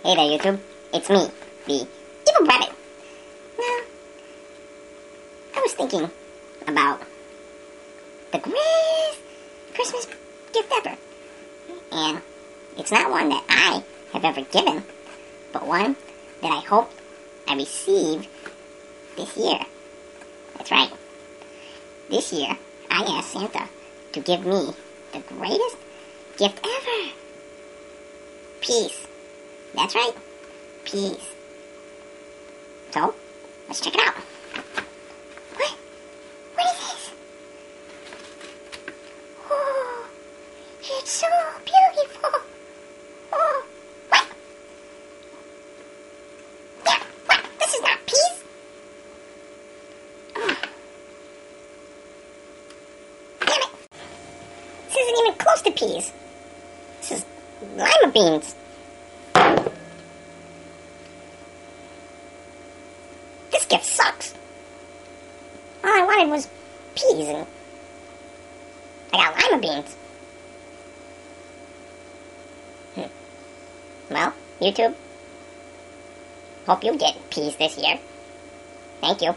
Hey there, YouTube. It's me, the Evil Rabbit. Now, I was thinking about the greatest Christmas gift ever. And it's not one that I have ever given, but one that I hope I receive this year. That's right. This year, I asked Santa to give me the greatest gift ever. Peace. That's right. Peace. So, let's check it out. What? What is this? Oh, it's so beautiful. Oh, what? Yeah, what? This is not peace. Oh. Damn it. This isn't even close to peas. This is lima beans. This gift sucks. All I wanted was peas, and I got lima beans. Well, YouTube, hope you get peas this year. Thank you.